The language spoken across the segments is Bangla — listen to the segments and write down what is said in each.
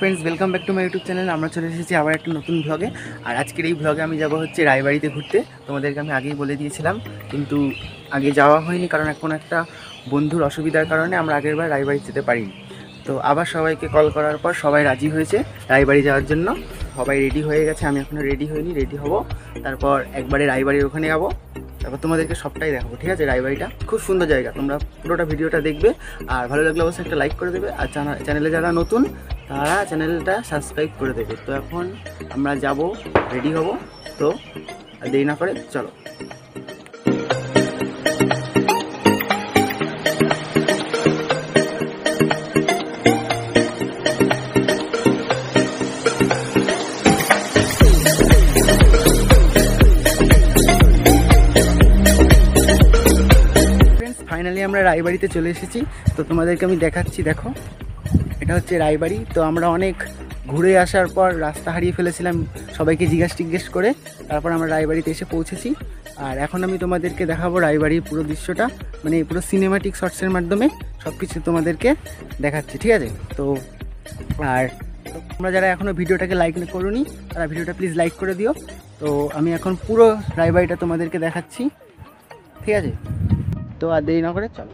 Friends, welcome back to my YouTube channel. আমরা চলে এসেছি আবার একটা নতুন ব্লগে। আর আজকের এই ব্লগে আমি যাব হচ্ছে রায়বাড়িতে ঘুরতে। তোমাদেরকে আমি আগেই বলে দিয়েছিলাম, কিন্তু আগে যাওয়া হয়নি কারণ এখন একটা বন্ধুর অসুবিধার কারণে আমরা আগের বার রায়বাড়ি যেতে পারিনি। তো আবার সবাইকে কল করার পর সবাই রাজি হয়েছে রায়বাড়ি যাওয়ার জন্য। সবাই রেডি হয়ে গেছে, আমি এখনও রেডি হইনি, রেডি হব। তারপর একবারে রায়বাড়ির ওখানে যাবো, তারপর তোমাদেরকে সবটাই দেখাবো। ঠিক আছে, রায়বাড়িটা খুব সুন্দর জায়গা, তোমরা পুরোটা ভিডিওটা দেখবে। আর ভালো লাগলে অবশ্যই একটা লাইক করে দেবে, আর চ্যানেলে যারা নতুন তারা চ্যানেলটা সাবস্ক্রাইব করে দেবে। তো এখন আমরা যাব, রেডি হব। তো আর দেরি না করে চলো। ফাইনালি আমরা রায়বাড়িতে চলে এসেছি। তো তোমাদেরকে আমি দেখাচ্ছি, দেখো এটা হচ্ছে রায়বাড়ি। তো আমরা অনেক ঘুরে আসার পর রাস্তা হারিয়ে ফেলেছিলাম, সবাইকে জিজ্ঞেস করে তারপর আমরা রায়বাড়িতে এসে পৌঁছেছি। আর এখন আমি তোমাদেরকে দেখাবো রায়বাড়ির পুরো দৃশ্যটা, মানে পুরো সিনেমাটিক শর্টসের মাধ্যমে সব কিছু তোমাদেরকে দেখাচ্ছি। ঠিক আছে, তো আর তোমরা যারা এখনও ভিডিওটাকে লাইক করোনি তারা ভিডিওটা প্লিজ লাইক করে দিও। তো আমি এখন পুরো রায়বাড়িটা তোমাদেরকে দেখাচ্ছি। ঠিক আছে, তো আর দেরি না করে চলো।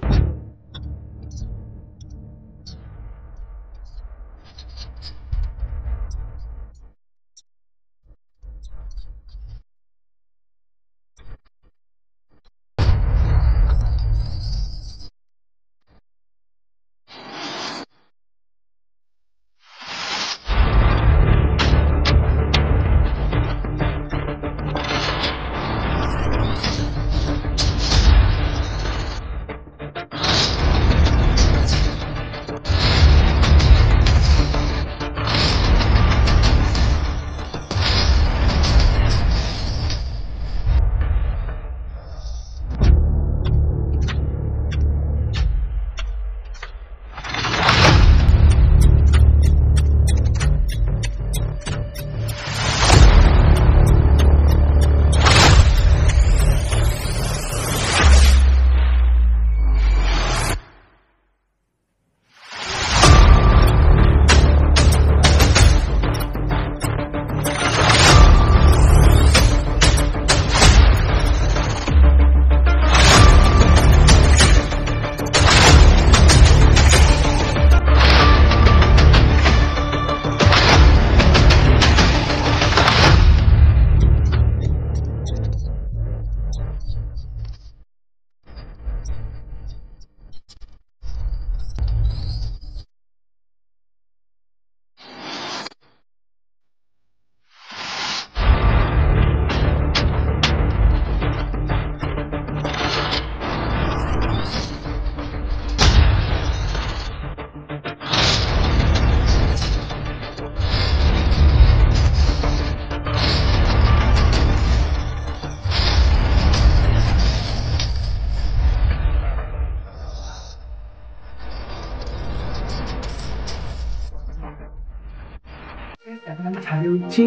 এখন আমি ছাদে উঠছি,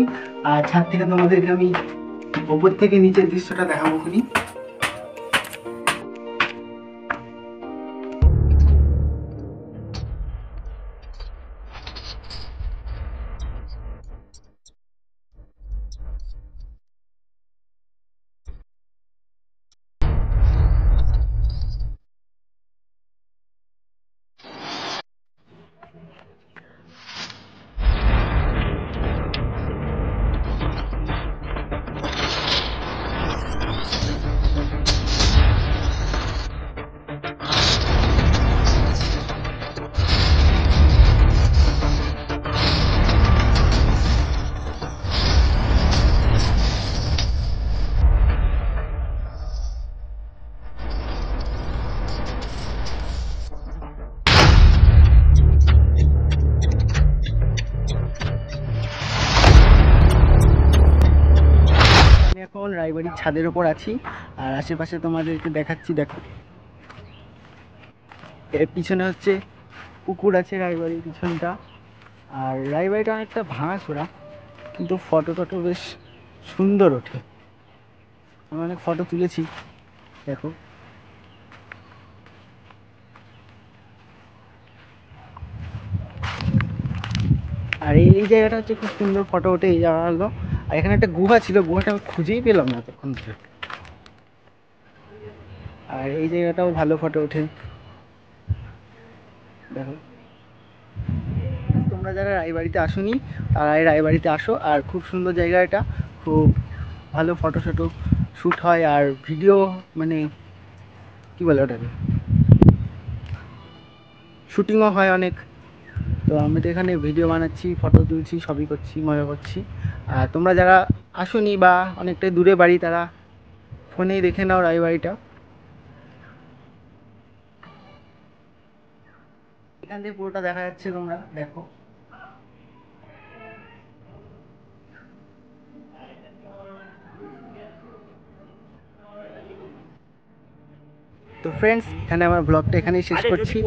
আর ছাদ থেকে তোমাদেরকে আমি ওপর থেকে নিচের দৃশ্যটা দেখাবো খুনি। এখন রায়বাড়ির ছাদের ওপর আছি, আর আশেপাশে তোমাদেরকে দেখাচ্ছি। দেখো এর পিছনে হচ্ছে পুকুর আছে, রায়বাড়ির পিছনটা। আর রায়বাড়িটা অনেকটা ভাঙাচোরা, কিন্তু ফটো টটো বেশ সুন্দর ওঠে। আমি অনেক ফটো তুলেছি, দেখো। আর এই জায়গাটা হচ্ছে খুব সুন্দর ফটো ওঠে এই জায়গাগুলো। আর এখানে একটা গুহা ছিল, গুহাটা আমি খুঁজেই পেলাম না তখন। আর এই জায়গাটাও ভালো ফটো ওঠে, দেখো। তোমরা যারা রায়বাড়িতে আসোনি তারা এই রায়বাড়িতে আসো, আর খুব সুন্দর জায়গা এটা, খুব ভালো ফটো শটো শ্যুট হয়, আর ভিডিও মানে কী বলে ওটাকে, শ্যুটিংও হয় অনেক। তো আমি তো এখানে ভিডিও বানাচ্ছি, ফটো তুলছি, সবই করছি, মজা করছি। আর তোমরা যারা আসোনি বা অনেকটাই দূরে বাড়ি তারা ফোনেই দেখে নাও রায়বাড়িটা। এখান থেকে পুরোটা দেখা যাচ্ছে, তোমরা দেখো। তো ফ্রেন্ডস, এখানে আমার ব্লগটা এখানেই শেষ করছি।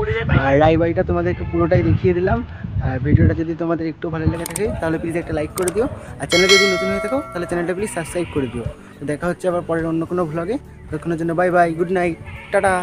আর রায়বাড়িটা তোমাদেরকে পুরোটাই দেখিয়ে দিলাম। আর ভিডিওটা যদি তোমাদের একটু ভালো লেগে থাকে তাহলে প্লিজ একটা লাইক করে দিও। আর চ্যানেলে যদি নতুন হয়ে থাকো তাহলে চ্যানেলটা প্লিজ সাবস্ক্রাইব করে দিও। তো দেখা হচ্ছে আবার পরের অন্য কোনো ভ্লগে। ততক্ষণের জন্য bye bye, good night, tata.